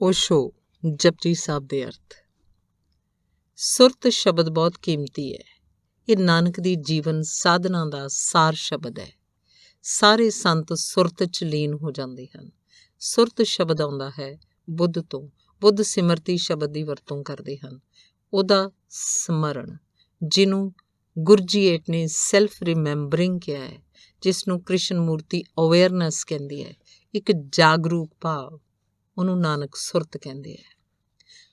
ओशो जपजी साहब ਦੇ ਅਰਥ। ਸੁਰਤ ਸ਼ਬਦ ਬਹੁਤ ਕੀਮਤੀ ਹੈ। ਇਹ ਨਾਨਕ ਦੀ ਜੀਵਨ ਸਾਧਨਾ ਦਾ ਸਾਰ ਸ਼ਬਦ ਹੈ। ਸਾਰੇ ਸੰਤ ਸੁਰਤ 'ਚ ਲੀਨ ਹੋ ਜਾਂਦੇ ਹਨ। ਸੁਰਤ ਸ਼ਬਦ ਆਉਂਦਾ ਹੈ ਬੁੱਧ ਤੋਂ। ਬੁੱਧ ਸਿਮਰਤੀ ਸ਼ਬਦ ਦੀ ਵਰਤੋਂ ਕਰਦੇ ਹਨ। ਉਹਦਾ ਸਮਰਨ, ਜਿਹਨੂੰ ਗੁਰਜੀਏਟ ਨੇ ਸੈਲਫ ਰਿਮੈਂਬਰਿੰਗ ਕਿਹਾ ਹੈ, ਜਿਸ ਨੂੰ ਕ੍ਰਿਸ਼ਨ ਮੂਰਤੀ ਅਵੇਅਰਨੈਸ ਕਹਿੰਦੀ ਹੈ, ਇੱਕ ਜਾਗਰੂਕ ਭਾਵ, ਉਹਨੂੰ ਨਾਨਕ ਸੁਰਤ ਕਹਿੰਦੇ ਹੈ।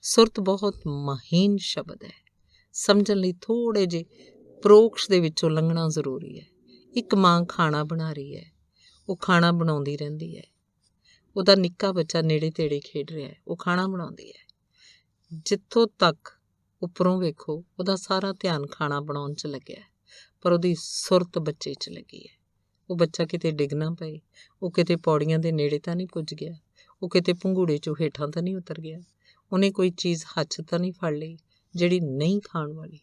ਸੁਰਤ ਬਹੁਤ ਮਹੀਨ ਸ਼ਬਦ ਹੈ। ਸਮਝਣ ਲਈ ਥੋੜ੍ਹੇ ਜਿਹੇ ਪਰੋਕਸ਼ ਦੇ ਵਿੱਚੋਂ ਲੰਘਣਾ ਜ਼ਰੂਰੀ ਹੈ। ਇੱਕ ਮਾਂ ਖਾਣਾ ਬਣਾ ਰਹੀ ਹੈ, ਉਹ ਖਾਣਾ ਬਣਾਉਂਦੀ ਰਹਿੰਦੀ ਹੈ। ਉਹਦਾ ਨਿੱਕਾ ਬੱਚਾ ਨੇੜੇ ਤੇੜੇ ਖੇਡ ਰਿਹਾ ਹੈ, ਉਹ ਖਾਣਾ ਬਣਾਉਂਦੀ ਹੈ। ਜਿੱਥੋਂ ਤੱਕ ਉੱਪਰੋਂ ਵੇਖੋ, ਉਹਦਾ ਸਾਰਾ ਧਿਆਨ ਖਾਣਾ ਬਣਾਉਣ 'ਚ ਲੱਗਿਆ, ਪਰ ਉਹਦੀ ਸੁਰਤ ਬੱਚੇ 'ਚ ਲੱਗੀ ਹੈ। ਉਹ ਬੱਚਾ ਕਿਤੇ ਡਿੱਗ ਨਾ ਪਏ, ਉਹ ਕਿਤੇ ਪੌੜੀਆਂ ਦੇ ਨੇੜੇ ਤਾਂ ਨਹੀਂ ਪੁੱਜ ਗਿਆ, ਉਹ ਕਿਤੇ ਭੰਗੂੜੇ 'ਚੋਂ ਹੇਠਾਂ ਤਾਂ ਨਹੀਂ ਉਤਰ ਗਿਆ, ਉਹਨੇ ਕੋਈ ਚੀਜ਼ ਹੱਥ 'ਚ ਤਾਂ ਨਹੀਂ ਫੜ ਲਈ ਜਿਹੜੀ ਨਹੀਂ ਖਾਣ ਵਾਲੀ।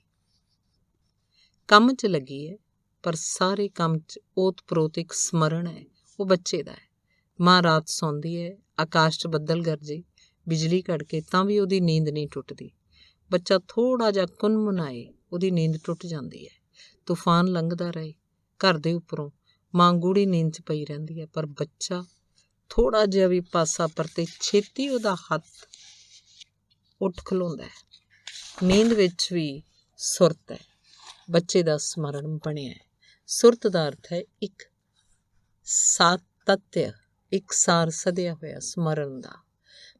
ਕੰਮ 'ਚ ਲੱਗੀ ਹੈ, ਪਰ ਸਾਰੇ ਕੰਮ 'ਚ ਓਤ ਪ੍ਰੋਤ ਇੱਕ ਸਮਰਨ ਹੈ, ਉਹ ਬੱਚੇ ਦਾ ਹੈ। ਮਾਂ ਰਾਤ ਸੌਂਦੀ ਹੈ, ਆਕਾਸ਼ 'ਚ ਬੱਦਲ ਗਰਜੇ, ਬਿਜਲੀ ਕੜਕੇ, ਤਾਂ ਵੀ ਉਹਦੀ ਨੀਂਦ ਨਹੀਂ ਟੁੱਟਦੀ। ਬੱਚਾ ਥੋੜ੍ਹਾ ਜਿਹਾ ਕੁਨਮੁਨਾਏ, ਉਹਦੀ ਨੀਂਦ ਟੁੱਟ ਜਾਂਦੀ ਹੈ। ਤੂਫਾਨ ਲੰਘਦਾ ਰਹੇ, ਘਰ ਦੇ ਉੱਪਰੋਂ ਮਾਂ ਗੂੜੀ ਨੀਂਦ 'ਚ ਪਈ ਰਹਿੰਦੀ ਹੈ, ਪਰ ਬੱਚਾ ਥੋੜ੍ਹਾ ਜਿਹਾ ਵੀ ਪਾਸਾ ਪਰਤੇ, ਛੇਤੀ ਉਹਦਾ ਹੱਥ ਉੱਠ ਖਲੋਂਦਾ ਹੈ। ਨੀਂਦ ਵਿੱਚ ਵੀ ਸੁਰਤ ਹੈ, ਬੱਚੇ ਦਾ ਸਮਰਨ ਬਣਿਆ ਹੈ। ਸੁਰਤ ਦਾ ਅਰਥ ਹੈ ਇੱਕ ਸਾਤਤਯ, ਇੱਕ ਸਾਰ ਸਧਿਆ ਹੋਇਆ ਸਮਰਨ ਦਾ।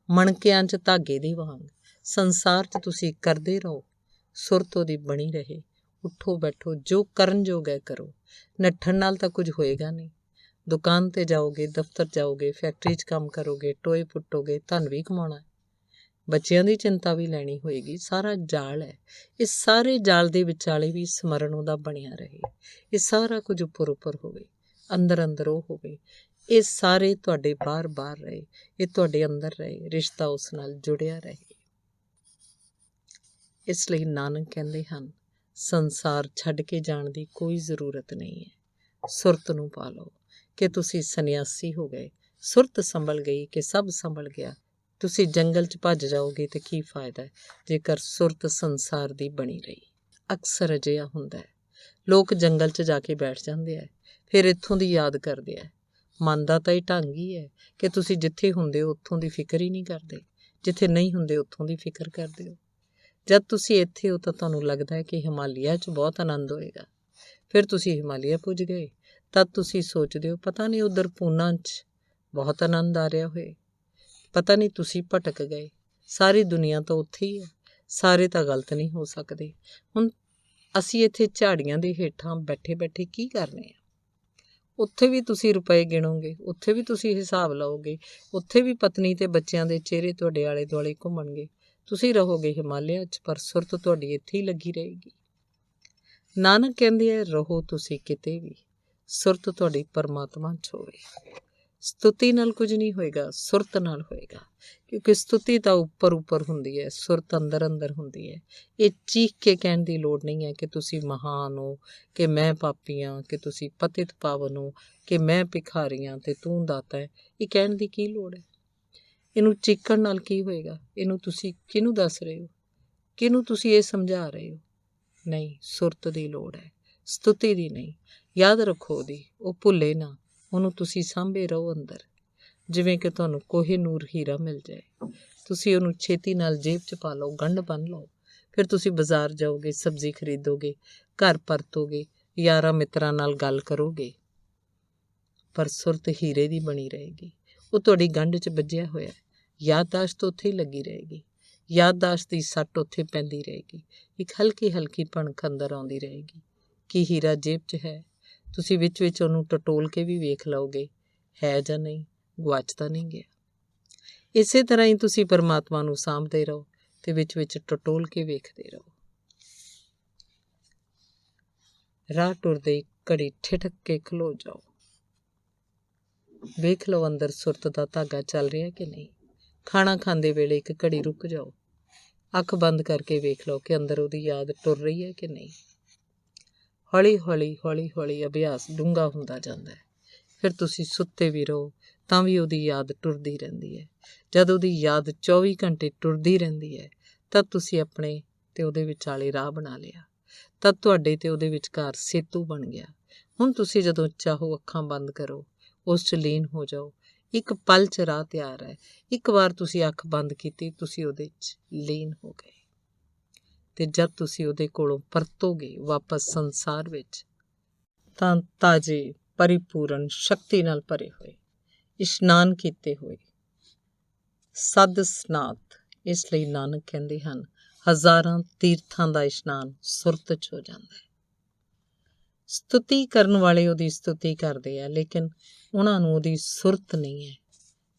ਮਣਕਿਆਂ 'ਚ ਧਾਗੇ ਦੀ ਵਾਂਗ ਸੰਸਾਰ 'ਚ ਤੁਸੀਂ ਕਰਦੇ ਰਹੋ, ਸੁਰਤ ਉਹਦੀ ਬਣੀ ਰਹੇ। ਉੱਠੋ ਬੈਠੋ, ਜੋ ਕਰਨ ਯੋਗ ਹੈ ਕਰੋ। ਨੱਠਣ ਨਾਲ ਤਾਂ ਕੁਝ ਹੋਏਗਾ ਨਹੀਂ। ਦੁਕਾਨ 'ਤੇ ਜਾਓਗੇ, ਦਫ਼ਤਰ ਜਾਓਗੇ, ਫੈਕਟਰੀ 'ਚ ਕੰਮ ਕਰੋਗੇ, ਟੋਏ ਪੁੱਟੋਗੇ, ਧਨ ਵੀ ਕਮਾਉਣਾ। ਬੱਚਿਆਂ ਦੀ ਚਿੰਤਾ ਵੀ ਲੈਣੀ ਹੋਏਗੀ। ਸਾਰਾ ਜਾਲ ਹੈ। ਇਸ ਸਾਰੇ ਜਾਲ ਦੇ ਵਿਚਾਲੇ ਵੀ ਸਮਰਨ ਉਹਦਾ ਬਣਿਆ ਰਹੇ। ਇਹ ਸਾਰਾ ਕੁਝ ਉੱਪਰ ਉੱਪਰ ਹੋਵੇ, ਅੰਦਰ ਅੰਦਰ ਉਹ ਹੋਵੇ। ਇਹ ਸਾਰੇ ਤੁਹਾਡੇ ਬਾਹਰ ਬਾਹਰ ਰਹੇ, ਇਹ ਤੁਹਾਡੇ ਅੰਦਰ ਰਹੇ, ਰਿਸ਼ਤਾ ਉਸ ਨਾਲ ਜੁੜਿਆ ਰਹੇ। ਇਸ ਲਈ ਨਾਨਕ ਕਹਿੰਦੇ ਹਨ, ਸੰਸਾਰ ਛੱਡ ਕੇ ਜਾਣ ਦੀ ਕੋਈ ਜ਼ਰੂਰਤ ਨਹੀਂ ਹੈ। ਸੁਰਤ ਨੂੰ ਪਾ ਲਓ ਕਿ ਤੁਸੀਂ ਸੰਨਿਆਸੀ ਹੋ ਗਏ। ਸੁਰਤ ਸੰਭਲ ਗਈ ਕਿ ਸਭ ਸੰਭਲ ਗਿਆ। ਤੁਸੀਂ ਜੰਗਲ 'ਚ ਭੱਜ ਜਾਓਗੇ ਤੇ ਕੀ ਫਾਇਦਾ ਜੇਕਰ ਸੁਰਤ ਸੰਸਾਰ ਦੀ ਬਣੀ ਰਹੀ। ਅਕਸਰ ਅਜਿਹਾ ਹੁੰਦਾ ਹੈ, ਲੋਕ ਜੰਗਲ 'ਚ ਜਾ ਕੇ ਬੈਠ ਜਾਂਦੇ ਹੈ, ਫਿਰ ਇੱਥੋਂ ਦੀ ਯਾਦ ਕਰਦੇ ਹੈ। ਮਨ ਦਾ ਤਾਂ ਇਹ ਢੰਗ ਹੀ ਹੈ ਕਿ ਤੁਸੀਂ ਜਿੱਥੇ ਹੁੰਦੇ ਹੋ ਉੱਥੋਂ ਦੀ ਫਿਕਰ ਹੀ ਨਹੀਂ ਕਰਦੇ, ਜਿੱਥੇ ਨਹੀਂ ਹੁੰਦੇ ਉੱਥੋਂ ਦੀ ਫਿਕਰ ਕਰਦੇ ਹੋ। ਜਦ ਤੁਸੀਂ ਇੱਥੇ ਹੋ ਤਾਂ ਤੁਹਾਨੂੰ ਲੱਗਦਾ ਹੈ ਕਿ ਹਿਮਾਲਿਆ 'ਚ ਬਹੁਤ ਆਨੰਦ ਹੋਏਗਾ। ਫਿਰ ਤੁਸੀਂ ਹਿਮਾਲਿਆ ਪੁੱਜ ਗਏ, ਤਦ ਤੁਸੀਂ ਸੋਚਦੇ ਹੋ ਪਤਾ ਨਹੀਂ ਉੱਧਰ ਪੂਨਾ 'ਚ ਬਹੁਤ ਆਨੰਦ ਆ ਰਿਹਾ ਹੋਏ। ਪਤਾ ਨਹੀਂ ਤੁਸੀਂ ਭਟਕ ਗਏ। ਸਾਰੀ ਦੁਨੀਆ ਤਾਂ ਉੱਥੇ ਹੀ ਹੈ, ਸਾਰੇ ਤਾਂ ਗਲਤ ਨਹੀਂ ਹੋ ਸਕਦੇ। ਹੁਣ ਅਸੀਂ ਇੱਥੇ ਝਾੜੀਆਂ ਦੇ ਹੇਠਾਂ ਬੈਠੇ ਬੈਠੇ ਕੀ ਕਰ ਰਹੇ ਹਾਂ? ਉੱਥੇ ਵੀ ਤੁਸੀਂ ਰੁਪਏ ਗਿਣੋਗੇ, ਉੱਥੇ ਵੀ ਤੁਸੀਂ ਹਿਸਾਬ ਲਓਗੇ, ਉੱਥੇ ਵੀ ਪਤਨੀ ਅਤੇ ਬੱਚਿਆਂ ਦੇ ਚਿਹਰੇ ਤੁਹਾਡੇ ਆਲੇ ਦੁਆਲੇ ਘੁੰਮਣਗੇ। ਤੁਸੀਂ ਰਹੋਗੇ ਹਿਮਾਲਿਆ 'ਚ, ਪਰ ਸੁਰਤ ਤੁਹਾਡੀ ਇੱਥੇ ਹੀ ਲੱਗੀ ਰਹੇਗੀ। ਨਾਨਕ ਕਹਿੰਦੇ ਹੈ, ਰਹੋ ਤੁਸੀਂ ਕਿਤੇ ਵੀ, ਸੁਰਤ ਤੁਹਾਡੀ ਪਰਮਾਤਮਾ 'ਚ ਹੋਵੇ। ਸਤੁਤੀ ਨਾਲ ਕੁਝ ਨਹੀਂ ਹੋਏਗਾ, ਸੁਰਤ ਨਾਲ ਹੋਏਗਾ, ਕਿਉਂਕਿ ਸਤੁਤੀ ਤਾਂ ਉੱਪਰ ਉੱਪਰ ਹੁੰਦੀ ਹੈ, ਸੁਰਤ ਅੰਦਰ ਅੰਦਰ ਹੁੰਦੀ ਹੈ। ਇਹ ਚੀਖ ਕੇ ਕਹਿਣ ਦੀ ਲੋੜ ਨਹੀਂ ਹੈ ਕਿ ਤੁਸੀਂ ਮਹਾਨ ਹੋ, ਕਿ ਮੈਂ ਪਾਪੀ ਹਾਂ, ਕਿ ਤੁਸੀਂ ਪਤਿਤ ਪਾਵਨ ਹੋ, ਕਿ ਮੈਂ ਭਿਖਾਰੀ ਹਾਂ ਅਤੇ ਤੂੰ ਦਾਤਾ ਹੈ। ਇਹ ਕਹਿਣ ਦੀ ਕੀ ਲੋੜ ਹੈ? ਇਹਨੂੰ ਚੀਕਣ ਨਾਲ ਕੀ ਹੋਏਗਾ? ਇਹਨੂੰ ਤੁਸੀਂ ਕਿਹਨੂੰ ਦੱਸ ਰਹੇ ਹੋ? ਕਿਹਨੂੰ ਤੁਸੀਂ ਇਹ ਸਮਝਾ ਰਹੇ ਹੋ? ਨਹੀਂ, ਸੁਰਤ ਦੀ ਲੋੜ ਹੈ, ਸਤੁਤੀ ਦੀ ਨਹੀਂ। ਯਾਦ ਰੱਖੋ ਉਹਦੀ, ਉਹ ਭੁੱਲੇ ਨਾ। ਉਹਨੂੰ ਤੁਸੀਂ ਸਾਂਭੇ ਰਹੋ ਅੰਦਰ, ਜਿਵੇਂ ਕਿ ਤੁਹਾਨੂੰ ਕੋਹੇ ਨੂਰ ਹੀਰਾ ਮਿਲ ਜਾਏ। ਤੁਸੀਂ ਉਹਨੂੰ ਛੇਤੀ ਨਾਲ ਜੇਬ 'ਚ ਪਾ ਲਓ, ਗੰਢ ਬੰਨ੍ਹ ਲਓ। ਫਿਰ ਤੁਸੀਂ ਬਾਜ਼ਾਰ ਜਾਓਗੇ, ਸਬਜ਼ੀ ਖਰੀਦੋਗੇ, ਘਰ ਪਰਤੋਗੇ, ਯਾਰਾਂ ਮਿੱਤਰਾਂ ਨਾਲ ਗੱਲ ਕਰੋਗੇ, ਪਰ ਸੁਰਤ ਹੀਰੇ ਦੀ ਬਣੀ ਰਹੇਗੀ। ਉਹ ਤੁਹਾਡੀ ਗੰਢ 'ਚ ਵੱਜਿਆ ਹੋਇਆ, ਯਾਦਦਾਸ਼ਤ ਉੱਥੇ ਹੀ ਲੱਗੀ ਰਹੇਗੀ। ਯਾਦਦਾਸ਼ਤ ਦੀ ਸੱਟ ਉੱਥੇ ਪੈਂਦੀ ਰਹੇਗੀ। ਇੱਕ ਹਲਕੀ ਹਲਕੀ ਭਣਕ ਅੰਦਰ ਆਉਂਦੀ ਰਹੇਗੀ ਕਿ ਹੀਰਾ ਜੇਬ 'ਚ ਹੈ। ਤੁਸੀਂ ਵਿੱਚ ਵਿੱਚ ਉਹਨੂੰ ਟਟੋਲ ਕੇ ਵੀ ਵੇਖ ਲਓਗੇ, ਹੈ ਜਾਂ ਨਹੀਂ, ਗੁਆਚ ਤਾਂ ਨਹੀਂ ਗਿਆ। ਇਸੇ ਤਰ੍ਹਾਂ ਹੀ ਤੁਸੀਂ ਪਰਮਾਤਮਾ ਨੂੰ ਸਾਂਭਦੇ ਰਹੋ ਅਤੇ ਵਿੱਚ ਵਿੱਚ ਟਟੋਲ ਕੇ ਵੇਖਦੇ ਰਹੋ। ਰਾਹ ਟੁਰਦੇ ਘੜੀ ਠਿਠਕ ਕੇ ਖਲੋ ਜਾਓ, ਵੇਖ ਲਓ ਅੰਦਰ ਸੁਰਤ ਦਾ ਧਾਗਾ ਚੱਲ ਰਿਹਾ ਕਿ ਨਹੀਂ। ਖਾਣਾ ਖਾਂਦੇ ਵੇਲੇ ਇੱਕ ਘੜੀ ਰੁਕ ਜਾਓ, ਅੱਖ ਬੰਦ ਕਰਕੇ ਵੇਖ ਲਓ ਕਿ ਅੰਦਰ ਉਹਦੀ ਯਾਦ ਟੁਰ ਰਹੀ ਹੈ ਕਿ ਨਹੀਂ। ਹੌਲੀ ਹੌਲੀ ਹੌਲੀ ਹੌਲੀ ਅਭਿਆਸ ਡੂੰਘਾ ਹੁੰਦਾ ਜਾਂਦਾ ਹੈ। ਫਿਰ ਤੁਸੀਂ ਸੁੱਤੇ ਵੀ ਰਹੋ ਤਾਂ ਵੀ ਉਹਦੀ ਯਾਦ ਟੁਰਦੀ ਰਹਿੰਦੀ ਹੈ। ਜਦ ਉਹਦੀ ਯਾਦ 24 ਘੰਟੇ ਟੁਰਦੀ ਰਹਿੰਦੀ ਹੈ ਤਦ ਤੁਸੀਂ ਆਪਣੇ ਤੇ ਉਹਦੇ ਵਿਚਾਲੇ ਰਾਹ ਬਣਾ ਲਿਆ, ਤਦ ਤੁਹਾਡੇ ਤੇ ਉਹਦੇ ਵਿਚਕਾਰ ਸੇਤੂ ਬਣ ਗਿਆ। ਹੁਣ ਤੁਸੀਂ ਜਦੋਂ ਚਾਹੋ ਅੱਖਾਂ ਬੰਦ ਕਰੋ, ਉਸ 'ਚ ਲੀਨ ਹੋ ਜਾਓ। ਇੱਕ ਪਲ 'ਚ ਰਾਹ ਤਿਆਰ ਹੈ। ਇੱਕ ਵਾਰ ਤੁਸੀਂ ਅੱਖ ਬੰਦ ਕੀਤੀ, ਤੁਸੀਂ ਉਹਦੇ 'ਚ ਲੀਨ ਹੋ ਗਏ। ਤੇ ਜਦ ਤੁਸੀਂ ਉਹਦੇ ਕੋਲੋਂ ਪਰਤੋਗੇ ਵਾਪਸ ਸੰਸਾਰ ਵਿੱਚ, ਤਾਂ ਤਾਜ਼ੇ, ਪਰਿਪੂਰਨ, ਸ਼ਕਤੀ ਨਾਲ ਭਰੇ ਹੋਏ, ਇਸ਼ਨਾਨ ਕੀਤੇ ਹੋਏ, ਸਦ ਸਨਾਤ। ਇਸ ਲਈ ਨਾਨਕ ਕਹਿੰਦੇ ਹਨ, ਹਜ਼ਾਰਾਂ ਤੀਰਥਾਂ ਦਾ ਇਸ਼ਨਾਨ ਸੁਰਤ 'ਚ ਹੋ ਜਾਂਦਾ ਹੈ। ਸਤੁਤੀ ਕਰਨ ਵਾਲੇ ਉਹਦੀ ਸਤੁਤੀ ਕਰਦੇ ਆ, ਲੇਕਿਨ ਉਹਨਾਂ ਨੂੰ ਉਹਦੀ ਸੁਰਤ ਨਹੀਂ ਹੈ।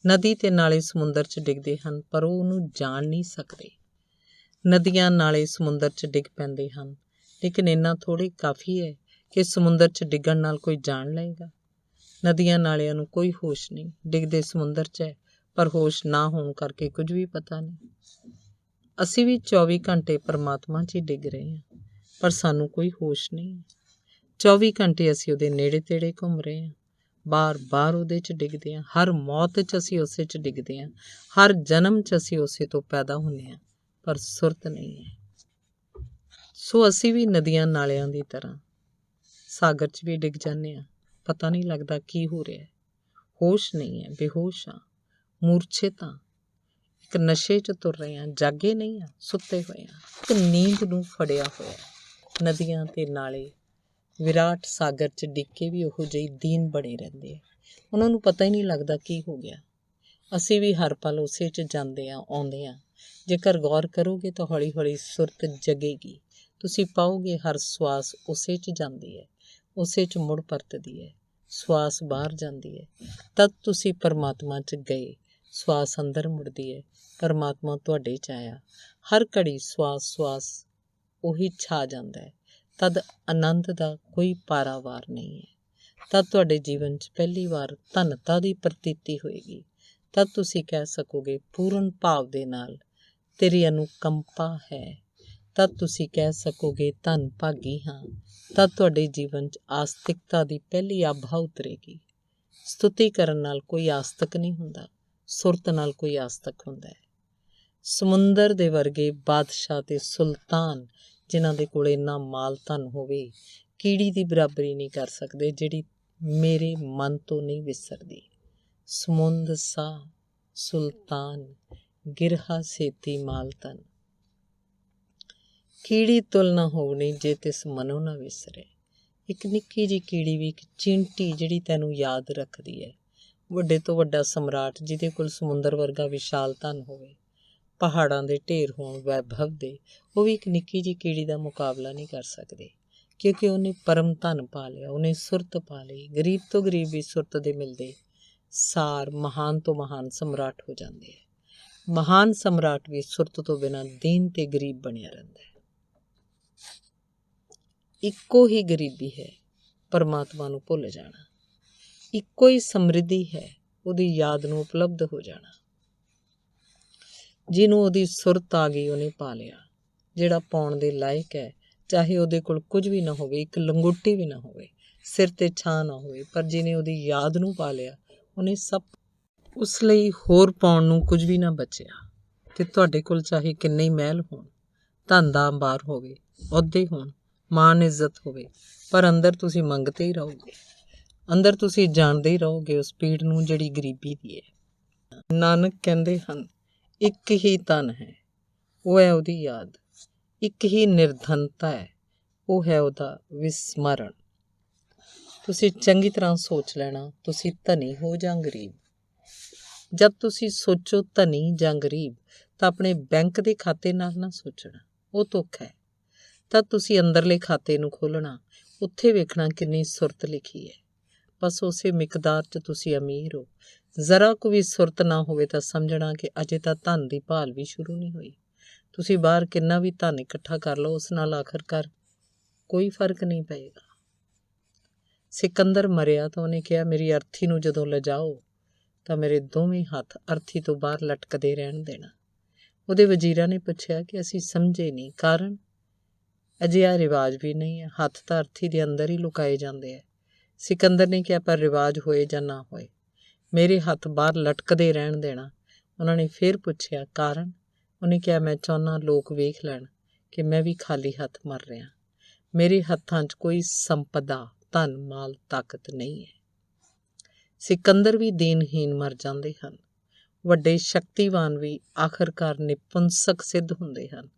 ਨਦੀ ਤੇ ਨਾਲੇ ਸਮੁੰਦਰ 'ਚ ਡਿੱਗਦੇ ਹਨ, ਪਰ ਉਹ ਉਹਨੂੰ ਜਾਣ ਨਹੀਂ ਸਕਦੇ। ਨਦੀਆਂ ਨਾਲੇ ਸਮੁੰਦਰ 'ਚ ਡਿੱਗ ਪੈਂਦੇ ਹਨ, ਲੇਕਿਨ ਇੰਨਾ ਥੋੜ੍ਹੀ ਕਾਫੀ ਹੈ ਕਿ ਸਮੁੰਦਰ 'ਚ ਡਿੱਗਣ ਨਾਲ ਕੋਈ ਜਾਣ ਲਏਗਾ। ਨਦੀਆਂ ਨਾਲਿਆਂ ਨੂੰ ਕੋਈ ਹੋਸ਼ ਨਹੀਂ, ਡਿੱਗਦੇ ਸਮੁੰਦਰ 'ਚ ਹੈ, ਪਰ ਹੋਸ਼ ਨਾ ਹੋਣ ਕਰਕੇ ਕੁਝ ਵੀ ਪਤਾ ਨਹੀਂ। ਅਸੀਂ ਵੀ 24 ਘੰਟੇ ਪਰਮਾਤਮਾ 'ਚ ਹੀ ਡਿੱਗ ਰਹੇ ਹਾਂ, ਪਰ ਸਾਨੂੰ ਕੋਈ ਹੋਸ਼ ਨਹੀਂ। 24 ਘੰਟੇ ਅਸੀਂ ਉਹਦੇ ਨੇੜੇ ਤੇੜੇ ਘੁੰਮ ਰਹੇ ਹਾਂ, ਬਾਰ-ਬਾਰ ਉਹਦੇ 'ਚ ਡਿੱਗਦੇ ਹਾਂ। ਹਰ ਮੌਤ 'ਚ ਅਸੀਂ ਉਸੇ 'ਚ ਡਿੱਗਦੇ ਹਾਂ, ਹਰ ਜਨਮ 'ਚ ਅਸੀਂ ਉਸੇ ਤੋਂ ਪੈਦਾ ਹੁੰਦੇ ਹਾਂ, ਪਰ ਸੁਰਤ ਨਹੀਂ ਹੈ। ਸੋ ਅਸੀਂ ਵੀ ਨਦੀਆਂ ਨਾਲਿਆਂ ਦੀ ਤਰ੍ਹਾਂ ਸਾਗਰ 'ਚ ਵੀ ਡਿੱਗ ਜਾਂਦੇ ਹਾਂ, ਪਤਾ ਨਹੀਂ ਲੱਗਦਾ ਕੀ ਹੋ ਰਿਹਾ। ਹੋਸ਼ ਨਹੀਂ ਹੈ, ਬੇਹੋਸ਼ ਹਾਂ, ਮੂਰਛਿਤ ਹਾਂ, ਇੱਕ ਨਸ਼ੇ 'ਚ ਤੁਰ ਰਹੇ ਹਾਂ, ਜਾਗੇ ਨਹੀਂ ਹਾਂ, ਸੁੱਤੇ ਹੋਏ ਹਾਂ। ਇੱਕ ਨੀਂਦ ਨੂੰ ਫੜਿਆ ਹੋਇਆ। ਨਦੀਆਂ ਤੇ ਨਾਲੇ ਵਿਰਾਟ ਸਾਗਰ 'ਚ ਡਿੱਗ ਕੇ ਵੀ ਉਹੋ ਜਿਹੀ ਦੀਨ ਬਣੇ ਰਹਿੰਦੇ ਆ, ਉਹਨਾਂ ਨੂੰ ਪਤਾ ਹੀ ਨਹੀਂ ਲੱਗਦਾ ਕੀ ਹੋ ਗਿਆ। ਅਸੀਂ ਵੀ ਹਰ ਪਲ ਉਸੇ 'ਚ ਜਾਂਦੇ ਹਾਂ, ਆਉਂਦੇ ਹਾਂ। ਜੇਕਰ ਗੌਰ ਕਰੋਗੇ ਤਾਂ ਹੌਲੀ ਹੌਲੀ ਸੁਰਤ ਜਗੇਗੀ। ਤੁਸੀਂ ਪਾਓਗੇ ਹਰ ਸਵਾਸ ਉਸੇ 'ਚ ਜਾਂਦੀ ਹੈ, ਉਸੇ 'ਚ ਮੁੜ ਪਰਤਦੀ ਹੈ। ਸਵਾਸ ਬਾਹਰ ਜਾਂਦੀ ਹੈ, ਤਦ ਤੁਸੀਂ ਪਰਮਾਤਮਾ 'ਚ ਗਏ। ਸਵਾਸ ਅੰਦਰ ਮੁੜਦੀ ਹੈ, ਪਰਮਾਤਮਾ ਤੁਹਾਡੇ 'ਚ ਆਇਆ। ਹਰ ਘੜੀ ਸਵਾਸ ਉਹੀ ਛਾ ਜਾਂਦਾ ਹੈ। ਤਦ ਆਨੰਦ ਦਾ ਕੋਈ ਪਾਰਾਵਾਰ ਨਹੀਂ ਹੈ। ਤਦ ਤੁਹਾਡੇ ਜੀਵਨ 'ਚ ਪਹਿਲੀ ਵਾਰ ਧਨਤਾ ਦੀ ਪ੍ਰਤੀਤੀ ਹੋਏਗੀ। ਤਦ ਤੁਸੀਂ ਕਹਿ ਸਕੋਗੇ ਪੂਰਨ ਭਾਵ ਦੇ ਨਾਲ, ਤੇਰੀ ਅਨੁਕੰਪਾ ਹੈ। ਤਦ ਤੁਸੀਂ ਕਹਿ ਸਕੋਗੇ ਧੰਨ ਭਾਗੀ ਹਾਂ। ਤਦ ਤੁਹਾਡੇ ਜੀਵਨ 'ਚ ਆਸਤਿਕਤਾ ਦੀ ਪਹਿਲੀ ਆਭਾ ਉਤਰੇਗੀ। ਸਤੁਤੀ ਕਰਨ ਨਾਲ ਕੋਈ ਆਸਤਕ ਨਹੀਂ ਹੁੰਦਾ, ਸੁਰਤ ਨਾਲ ਕੋਈ ਆਸਤਕ ਹੁੰਦਾ ਹੈ। ਸਮੁੰਦਰ ਦੇ ਵਰਗੇ ਬਾਦਸ਼ਾਹ ਤੇ ਸੁਲਤਾਨ ਜਿਨ੍ਹਾਂ ਦੇ ਕੋਲ ਇੰਨਾ ਮਾਲ ਧਨ ਹੋਵੇ, ਕੀੜੀ ਦੀ ਬਰਾਬਰੀ ਨਹੀਂ ਕਰ ਸਕਦੇ ਜਿਹੜੀ ਮੇਰੇ ਮਨ ਤੋਂ ਨਹੀਂ ਵਿਸਰਦੀ। ਸਮੁੰਦ ਸਾ ਸੁਲਤਾਨ ਗਿਰਹਾ ਸੇਤੀ ਮਾਲ ਧਨ। ਕੀੜੀ ਤੁਲ ਨਾ ਹੋਣੀ ਜੇ ਤਿਸ ਮਨੋਂ ਨਾ ਵਿਸਰੇ। ਇੱਕ ਨਿੱਕੀ ਜਿਹੀ ਕੀੜੀ ਵੀ, ਇੱਕ ਚੀਂਟੀ ਜਿਹੜੀ ਤੈਨੂੰ ਯਾਦ ਰੱਖਦੀ ਹੈ। ਵੱਡੇ ਤੋਂ ਵੱਡਾ ਸਮਰਾਟ ਜਿਹਦੇ ਕੋਲ ਸਮੁੰਦਰ ਵਰਗਾ ਵਿਸ਼ਾਲ ਧਨ ਹੋਵੇ, ਪਹਾੜਾਂ ਦੇ ਢੇਰ ਹੋਣ ਵੈਭਵ ਦੇ, ਉਹ ਵੀ ਇੱਕ ਨਿੱਕੀ ਜਿਹੀ ਕੀੜੀ ਦਾ ਮੁਕਾਬਲਾ ਨਹੀਂ ਕਰ ਸਕਦੇ, ਕਿਉਂਕਿ ਉਹਨੇ ਪਰਮ ਧਨ ਪਾ ਲਿਆ, ਉਹਨੇ ਸੁਰਤ ਪਾ ਲਈ। ਗਰੀਬ ਤੋਂ ਗਰੀਬ ਵੀ ਸੁਰਤ ਦੇ ਮਿਲਦੇ ਸਾਰ ਮਹਾਨ ਤੋਂ ਮਹਾਨ ਸਮਰਾਟ ਹੋ ਜਾਂਦੇ ਹੈ। ਮਹਾਨ ਸਮਰਾਟ ਵੀ ਸੁਰਤ ਤੋਂ ਬਿਨਾਂ ਦੀਨ ਤੇ ਗਰੀਬ ਬਣਿਆ ਰਹਿੰਦਾ ਹੈ। ਇੱਕੋ ਹੀ ਗਰੀਬੀ ਹੈ, ਪਰਮਾਤਮਾ ਨੂੰ ਭੁੱਲ ਜਾਣਾ। ਇੱਕੋ ਹੀ ਸਮਰਿੱਧੀ ਹੈ, ਉਹਦੀ ਯਾਦ ਨੂੰ ਉਪਲਬਧ ਹੋ ਜਾਣਾ। ਜਿਹਨੂੰ ਉਹਦੀ ਸੁਰਤ ਆ ਗਈ ਉਹਨੇ ਪਾ ਲਿਆ। ਜਿਹੜਾ ਪਾਉਣ ਦੇ ਲਾਇਕ ਹੈ, ਚਾਹੇ ਉਹਦੇ ਕੋਲ ਕੁਝ ਵੀ ਨਾ ਹੋਵੇ, ਇੱਕ ਲੰਗੋਟੀ ਵੀ ਨਾ ਹੋਵੇ, ਸਿਰ 'ਤੇ ਛਾਂ ਨਾ ਹੋਵੇ, ਪਰ ਜਿਹਨੇ ਉਹਦੀ ਯਾਦ ਨੂੰ ਪਾ ਲਿਆ ਉਹਨੇ ਸਭ। ਉਸ ਲਈ ਹੋਰ ਪਾਉਣ ਨੂੰ ਕੁਝ ਵੀ ਨਾ ਬਚਿਆ। ਅਤੇ ਤੁਹਾਡੇ ਕੋਲ ਚਾਹੇ ਕਿੰਨੇ ਹੀ ਮਹਿਲ ਹੋਣ, ਧਨ ਦਾ ਅੰਬਾਰ ਹੋਵੇ, ਅਹੁਦੇ ਹੋਣ, ਮਾਣ ਇੱਜ਼ਤ ਹੋਵੇ, ਪਰ ਅੰਦਰ ਤੁਸੀਂ ਮੰਗਦੇ ਹੀ ਰਹੋਗੇ। ਅੰਦਰ ਤੁਸੀਂ ਜਾਣਦੇ ਹੀ ਰਹੋਗੇ ਉਸ ਪੀੜ ਨੂੰ ਜਿਹੜੀ ਗਰੀਬੀ ਦੀ ਹੈ। ਨਾਨਕ ਕਹਿੰਦੇ ਹਨ, ਇੱਕ ਹੀ ਧਨ ਹੈ, ਉਹ ਹੈ ਉਹਦੀ ਯਾਦ। ਇੱਕ ਹੀ ਨਿਰਧਨਤਾ ਹੈ, ਉਹ ਹੈ ਉਹਦਾ ਵਿਸਮਰਨ। ਤੁਸੀਂ ਚੰਗੀ ਤਰ੍ਹਾਂ ਸੋਚ ਲੈਣਾ, ਤੁਸੀਂ ਧਨੀ ਹੋ ਜਾਂ ਗਰੀਬ। ਜਦ ਤੁਸੀਂ ਸੋਚੋ ਧਨੀ ਜਾਂ ਗਰੀਬ, ਤਾਂ ਆਪਣੇ ਬੈਂਕ ਦੇ ਖਾਤੇ ਨਾਲ ਨਾ ਸੋਚਣਾ, ਉਹ ਧੋਖਾ ਹੈ। ਤਦ ਤੁਸੀਂ ਅੰਦਰਲੇ ਖਾਤੇ ਨੂੰ ਖੋਲ੍ਹਣਾ, ਉੱਥੇ ਵੇਖਣਾ ਕਿੰਨੀ ਸੁਰਤ ਲਿਖੀ ਹੈ। ਬਸ ਉਸੇ ਮਿਕਦਾਰ 'ਚ ਤੁਸੀਂ ਅਮੀਰ ਹੋ। ਜ਼ਰਾ ਕੁ ਵੀ ਸੁਰਤ ਨਾ ਹੋਵੇ ਤਾਂ ਸਮਝਣਾ ਕਿ ਅਜੇ ਤਾਂ ਧਨ ਦੀ ਭਾਲ ਵੀ ਸ਼ੁਰੂ ਨਹੀਂ ਹੋਈ। ਤੁਸੀਂ ਬਾਹਰ ਕਿੰਨਾ ਵੀ ਧਨ ਇਕੱਠਾ ਕਰ ਲਓ, ਉਸ ਨਾਲ ਆਖਰਕਾਰ ਕੋਈ ਫਰਕ ਨਹੀਂ ਪਏਗਾ। ਸਿਕੰਦਰ ਮਰਿਆ ਤਾਂ ਉਹਨੇ ਕਿਹਾ, ਮੇਰੀ ਅਰਥੀ ਨੂੰ ਜਦੋਂ ਲਿਜਾਓ ਤਾਂ ਮੇਰੇ ਦੋਵੇਂ ਹੱਥ ਅਰਥੀ ਤੋਂ ਬਾਹਰ ਲਟਕਦੇ ਰਹਿਣ ਦੇਣਾ। ਉਹਦੇ ਵਜ਼ੀਰਾਂ ਨੇ ਪੁੱਛਿਆ ਕਿ ਅਸੀਂ ਸਮਝੇ ਨਹੀਂ, ਕਾਰਨ ਅਜਿਹਾ ਰਿਵਾਜ ਵੀ ਨਹੀਂ ਹੈ। ਹੱਥ ਤਾਂ ਅਰਥੀ ਦੇ ਅੰਦਰ ਹੀ ਲੁਕਾਏ ਜਾਂਦੇ ਹੈ। ਸਿਕੰਦਰ ਨੇ ਕਿਹਾ, ਪਰ ਰਿਵਾਜ ਹੋਏ ਜਾਂ ਨਾ ਹੋਏ, ਮੇਰੇ ਹੱਥ ਬਾਹਰ ਲਟਕਦੇ ਰਹਿਣ ਦੇਣਾ। ਉਹਨਾਂ ਨੇ ਫਿਰ ਪੁੱਛਿਆ, ਕਾਰਨ? ਉਹਨੇ ਕਿਹਾ, ਮੈਂ ਚਾਹੁੰਦਾ ਲੋਕ ਵੇਖ ਲੈਣ ਕਿ ਮੈਂ ਵੀ ਖਾਲੀ ਹੱਥ ਮਰ ਰਿਹਾ। ਮੇਰੇ ਹੱਥਾਂ 'ਚ ਕੋਈ ਸੰਪਦਾ, ਧਨ, ਮਾਲ, ਤਾਕਤ ਨਹੀਂ ਹੈ। ਸਿਕੰਦਰ ਵੀ ਦੀਨਹੀਨ ਮਰ ਜਾਂਦੇ ਹਨ। ਵੱਡੇ ਸ਼ਕਤੀਵਾਨ ਵੀ ਆਖਰਕਾਰ ਨਿਪੁੰਸਕ ਸਿੱਧ ਹੁੰਦੇ ਹਨ,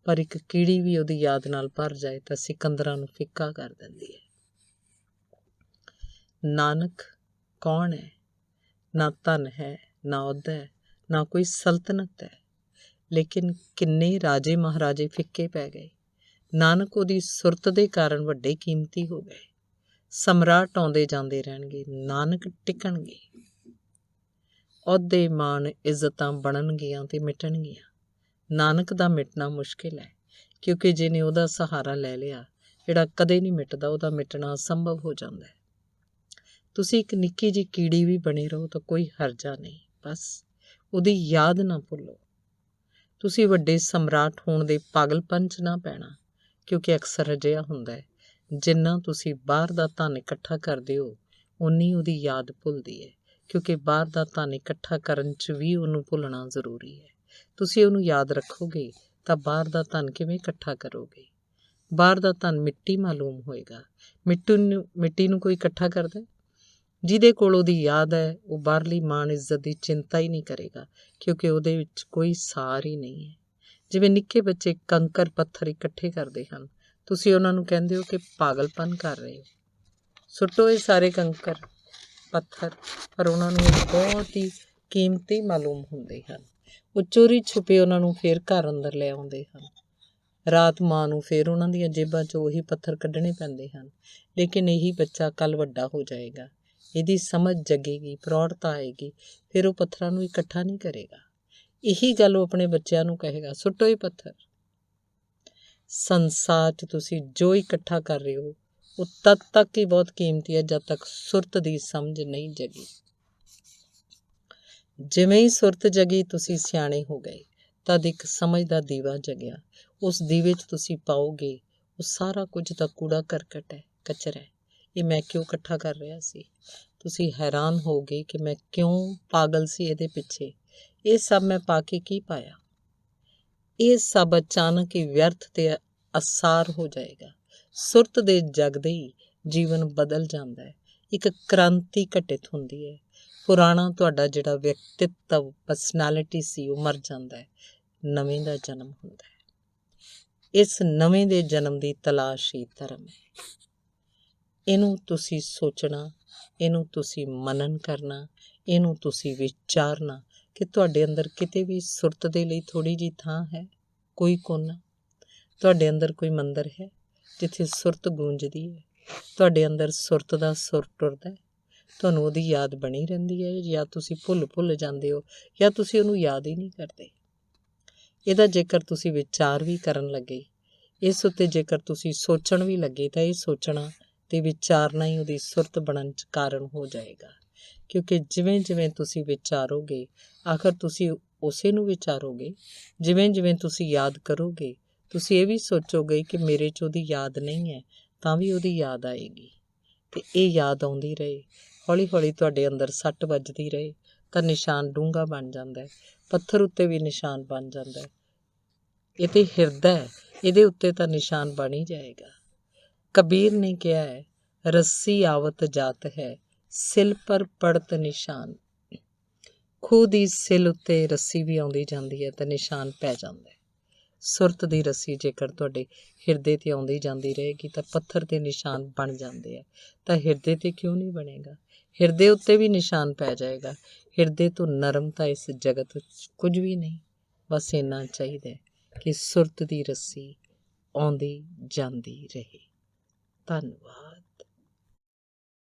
ਪਰ ਇੱਕ ਕੀੜੀ ਵੀ ਉਹਦੀ ਯਾਦ ਨਾਲ ਭਰ ਜਾਏ ਤਾਂ ਸਿਕੰਦਰਾਂ ਨੂੰ ਫਿੱਕਾ ਕਰ ਦਿੰਦੀ ਹੈ। ਨਾਨਕ ਕੌਣ ਹੈ? ਨਾ ਧਨ ਹੈ, ਨਾ ਅਹੁਦਾ ਹੈ, ਨਾ ਕੋਈ ਸਲਤਨਤ ਹੈ, ਲੇਕਿਨ ਕਿੰਨੇ ਰਾਜੇ ਮਹਾਰਾਜੇ ਫਿੱਕੇ ਪੈ ਗਏ। ਨਾਨਕ ਉਹਦੀ ਸੁਰਤ ਦੇ ਕਾਰਨ ਵੱਡੇ ਕੀਮਤੀ ਹੋ ਗਏ। ਸਮਰਾਟ ਆਉਂਦੇ ਜਾਂਦੇ ਰਹਿਣਗੇ, ਨਾਨਕ ਟਿਕਣਗੇ। ਅਹੁਦੇ, ਮਾਣ, ਇੱਜ਼ਤਾਂ ਬਣਨਗੀਆਂ ਤੇ ਮਿਟਣਗੀਆਂ। ਨਾਨਕ ਦਾ ਮਿਟਣਾ ਮੁਸ਼ਕਿਲ ਹੈ, ਕਿਉਂਕਿ ਜਿਹਨੇ ਉਹਦਾ ਸਹਾਰਾ ਲੈ ਲਿਆ, ਜਿਹੜਾ ਕਦੇ ਨਹੀਂ ਮਿਟਦਾ, ਉਹਦਾ ਮਿਟਣਾ ਅਸੰਭਵ ਹੋ ਜਾਂਦਾ ਹੈ। ਤੁਸੀਂ ਇੱਕ ਨਿੱਕੀ ਜਿਹੀ ਕੀੜੀ ਵੀ ਬਣੇ ਰਹੋ ਤਾਂ ਕੋਈ ਹਰਜਾ ਨਹੀਂ, ਬਸ ਉਹਦੀ ਯਾਦ ਨਾ ਭੁੱਲੋ। ਤੁਸੀਂ ਵੱਡੇ ਸਮਰਾਟ ਹੋਣ ਦੇ ਪਾਗਲਪਨ 'ਚ ਨਾ ਪੈਣਾ, ਕਿਉਂਕਿ ਅਕਸਰ ਅਜਿਹਾ ਹੁੰਦਾ ਹੈ, ਜਿੰਨਾ ਤੁਸੀਂ ਬਾਹਰ ਦਾ ਧਨ ਇਕੱਠਾ ਕਰਦੇ ਹੋ, ਓਨੀ ਉਹਦੀ ਯਾਦ ਭੁੱਲਦੀ ਹੈ, ਕਿਉਂਕਿ ਬਾਹਰ ਦਾ ਧਨ ਇਕੱਠਾ ਕਰਨ 'ਚ ਵੀ ਉਹਨੂੰ ਭੁੱਲਣਾ ਜ਼ਰੂਰੀ ਹੈ। ਤੁਸੀਂ ਉਹਨੂੰ ਯਾਦ ਰੱਖੋਗੇ ਤਾਂ ਬਾਹਰ ਦਾ ਧਨ ਕਿਵੇਂ ਇਕੱਠਾ ਕਰੋਗੇ? ਬਾਹਰ ਦਾ ਧਨ ਮਿੱਟੀ ਮਾਲੂਮ ਹੋਏਗਾ। ਮਿੱਟੀ ਨੂੰ ਕੋਈ ਇਕੱਠਾ ਕਰਦਾ? ਜਿਹਦੇ ਕੋਲ ਉਹਦੀ ਯਾਦ ਹੈ, ਉਹ ਬਾਹਰਲੀ ਮਾਣ ਇੱਜ਼ਤ ਦੀ ਚਿੰਤਾ ਹੀ ਨਹੀਂ ਕਰੇਗਾ, ਕਿਉਂਕਿ ਉਹਦੇ ਵਿੱਚ ਕੋਈ ਸਾਰ ਹੀ ਨਹੀਂ ਹੈ। ਜਿਵੇਂ ਨਿੱਕੇ ਬੱਚੇ ਕੰਕਰ ਪੱਥਰ ਇਕੱਠੇ ਕਰਦੇ ਹਨ, ਤੁਸੀਂ ਉਹਨਾਂ ਨੂੰ ਕਹਿੰਦੇ ਹੋ ਕਿ ਪਾਗਲਪਨ ਕਰ ਰਹੇ ਹੋ, ਸੁੱਟੋ ਇਹ ਸਾਰੇ ਕੰਕਰ ਪੱਥਰ, ਪਰ ਉਹਨਾਂ ਨੂੰ ਇਹ ਬਹੁਤ ਹੀ ਕੀਮਤੀ ਮਾਲੂਮ ਹੁੰਦੇ ਹਨ। ਉਹ ਚੋਰੀ ਛੁਪੇ ਉਹਨਾਂ ਨੂੰ ਫਿਰ ਘਰ ਅੰਦਰ ਲੈ ਆਉਂਦੇ ਹਨ। ਰਾਤ ਮਾਂ ਨੂੰ ਫਿਰ ਉਹਨਾਂ ਦੀਆਂ ਜੇਬਾਂ 'ਚੋਂ ਉਹੀ ਪੱਥਰ ਕੱਢਣੇ ਪੈਂਦੇ ਹਨ, ਲੇਕਿਨ ਇਹੀ ਬੱਚਾ ਕੱਲ੍ਹ ਵੱਡਾ ਹੋ ਜਾਏਗਾ, ਇਹਦੀ ਸਮਝ ਜਗੇਗੀ, ਪ੍ਰੌੜਤਾ ਆਏਗੀ, ਫਿਰ ਉਹ ਪੱਥਰਾਂ ਨੂੰ ਇਕੱਠਾ ਨਹੀਂ ਕਰੇਗਾ। ਇਹੀ ਗੱਲ ਉਹ ਆਪਣੇ ਬੱਚਿਆਂ ਨੂੰ ਕਹੇਗਾ, ਸੁੱਟੋ ਇਹ ਪੱਥਰ। ਸੰਸਾਰ 'ਚ ਤੁਸੀਂ ਜੋ ਇਕੱਠਾ ਕਰ ਰਹੇ ਹੋ, ਉਹ ਤਦ ਤੱਕ ਹੀ ਬਹੁਤ ਕੀਮਤੀ ਹੈ ਜਦ ਤੱਕ ਸੁਰਤ ਦੀ ਸਮਝ ਨਹੀਂ ਜਗੀ। ਜਿਵੇਂ ਹੀ ਸੁਰਤ ਜਗੀ, ਤੁਸੀਂ ਸਿਆਣੇ ਹੋ ਗਏ। ਤਦ ਇੱਕ ਸਮਝ ਦਾ ਦੀਵਾ ਜਗਿਆ। ਉਸ ਦੀਵੇ 'ਚ ਤੁਸੀਂ ਪਾਓਗੇ, ਉਹ ਸਾਰਾ ਕੁਝ ਤਾਂ ਕੂੜਾ ਕਰਕਟ ਹੈ, ਕਚਰਾ ਹੈ। ਇਹ ਮੈਂ ਕਿਉਂ ਇਕੱਠਾ ਕਰ ਰਿਹਾ ਸੀ? ਤੁਸੀਂ ਹੈਰਾਨ ਹੋਗੇ ਕਿ ਮੈਂ ਕਿਉਂ ਪਾਗਲ ਸੀ ਇਹਦੇ ਪਿੱਛੇ। ਇਹ ਸਭ ਮੈਂ ਪਾ ਕੇ ਕੀ ਪਾਇਆ? ਇਹ ਸਭ ਅਚਾਨਕ ਹੀ ਵਿਅਰਥ ਤੇ ਅਸਾਰ ਹੋ ਜਾਏਗਾ। ਸੁਰਤ ਦੇ ਜਗਦੇ ਹੀ ਜੀਵਨ ਬਦਲ ਜਾਂਦਾ ਹੈ। ਇੱਕ ਕ੍ਰਾਂਤੀ ਘਟਿਤ ਹੁੰਦੀ ਹੈ। ਪੁਰਾਣਾ ਤੁਹਾਡਾ ਜਿਹੜਾ ਵਿਅਕਤਿਤਵ, ਪਰਸਨੈਲਿਟੀ ਸੀ, ਉਹ ਮਰ ਜਾਂਦਾ ਹੈ। ਨਵੇਂ ਦਾ ਜਨਮ ਹੁੰਦਾ ਹੈ। ਇਸ ਨਵੇਂ ਦੇ ਜਨਮ ਦੀ ਤਲਾਸ਼ ਹੀ ਧਰਮ ਹੈ। ਇਹਨੂੰ ਤੁਸੀਂ ਸੋਚਣਾ, ਇਹਨੂੰ ਤੁਸੀਂ ਮਨਨ ਕਰਨਾ, ਇਹਨੂੰ ਤੁਸੀਂ ਵਿਚਾਰਨਾ ਕਿ ਤੁਹਾਡੇ ਅੰਦਰ ਕਿਤੇ ਵੀ ਸੁਰਤ ਦੇ ਲਈ ਥੋੜ੍ਹੀ ਜਿਹੀ ਥਾਂ ਹੈ, ਕੋਈ ਕੋਨਾ। ਤੁਹਾਡੇ ਅੰਦਰ ਕੋਈ ਮੰਦਰ ਹੈ ਜਿੱਥੇ ਸੁਰਤ ਗੂੰਜਦੀ ਹੈ। ਤੁਹਾਡੇ ਅੰਦਰ ਸੁਰਤ ਦਾ ਸੁਰ ਟੁਰਦਾ ਹੈ। ਤੁਹਾਨੂੰ ਉਹਦੀ ਯਾਦ ਬਣੀ ਰਹਿੰਦੀ ਹੈ, ਜਾਂ ਤੁਸੀਂ ਭੁੱਲ ਜਾਂਦੇ ਹੋ, ਜਾਂ ਤੁਸੀਂ ਉਹਨੂੰ ਯਾਦ ਹੀ ਨਹੀਂ ਕਰਦੇ। ਇਹਦਾ ਜੇਕਰ ਤੁਸੀਂ ਵਿਚਾਰ ਵੀ ਕਰਨ ਲੱਗੇ, ਇਸ ਉੱਤੇ ਜੇਕਰ ਤੁਸੀਂ ਸੋਚਣ ਵੀ ਲੱਗੇ, ਤਾਂ ਇਹ ਸੋਚਣਾ ਤੇ ਵਿਚਾਰਨਾ ਹੀ ਉਹਦੀ ਸੁਰਤ ਬਣਨ 'ਚ ਕਾਰਨ ਹੋ ਜਾਏਗਾ। ਕਿਉਂਕਿ ਜਿਵੇਂ ਜਿਵੇਂ ਤੁਸੀਂ ਵਿਚਾਰੋਗੇ, ਆਖਰ ਤੁਸੀਂ ਉਸੇ ਨੂੰ ਵਿਚਾਰੋਗੇ। ਜਿਵੇਂ ਜਿਵੇਂ ਤੁਸੀਂ ਯਾਦ ਕਰੋਗੇ, ਤੁਸੀਂ ਇਹ ਵੀ ਸੋਚੋਗੇ ਕਿ ਮੇਰੇ 'ਚ ਉਹਦੀ ਯਾਦ ਨਹੀਂ ਹੈ, ਤਾਂ ਵੀ ਉਹਦੀ ਯਾਦ ਆਏਗੀ। ਅਤੇ ਇਹ ਯਾਦ ਆਉਂਦੀ ਰਹੇ, ਹੌਲੀ ਹੌਲੀ ਤੁਹਾਡੇ ਅੰਦਰ ਸੱਟ ਵੱਜਦੀ ਰਹੇ, ਤਾਂ ਨਿਸ਼ਾਨ ਡੂੰਘਾ ਬਣ ਜਾਂਦਾ ਹੈ। ਪੱਥਰ ਉੱਤੇ ਵੀ ਨਿਸ਼ਾਨ ਬਣ ਜਾਂਦਾ ਹੈ। ਇਹ ਤਾਂ ਹਿਰਦਾ ਹੈ, ਇਹਦੇ ਉੱਤੇ ਤਾਂ ਨਿਸ਼ਾਨ ਬਣ ਹੀ ਜਾਏਗਾ। ਕਬੀਰ ਨੇ ਕਿਹਾ ਹੈ, ਰੱਸੀ ਆਵਤ ਜਾਤ ਹੈ, ਸਿਲ ਪਰ ਪੜਤ ਨਿਸ਼ਾਨ। ਖੂਹ ਦੀ ਸਿਲ ਉੱਤੇ ਰੱਸੀ ਵੀ ਆਉਂਦੀ ਜਾਂਦੀ ਹੈ ਤਾਂ ਨਿਸ਼ਾਨ ਪੈ ਜਾਂਦਾ ਹੈ। ਸੁਰਤ ਦੀ ਰੱਸੀ ਜੇਕਰ ਤੁਹਾਡੇ ਹਿਰਦੇ 'ਤੇ ਆਉਂਦੀ ਜਾਂਦੀ ਰਹੇਗੀ ਤਾਂ ਪੱਥਰ 'ਤੇ ਨਿਸ਼ਾਨ ਬਣ ਜਾਂਦੇ ਆ, ਤਾਂ ਹਿਰਦੇ 'ਤੇ ਕਿਉਂ ਨਹੀਂ ਬਣੇਗਾ? ਹਿਰਦੇ ਉੱਤੇ ਵੀ ਨਿਸ਼ਾਨ ਪੈ ਜਾਏਗਾ। ਹਿਰਦੇ ਤੋਂ ਨਰਮ ਤਾਂ ਇਸ ਜਗਤ ਵਿੱਚ ਕੁਝ ਵੀ ਨਹੀਂ। ਬਸ ਇੰਨਾ ਚਾਹੀਦਾ ਕਿ ਸੁਰਤ ਦੀ ਰੱਸੀ ਆਉਂਦੀ ਜਾਂਦੀ ਰਹੇ। ਧੰਨਵਾਦ।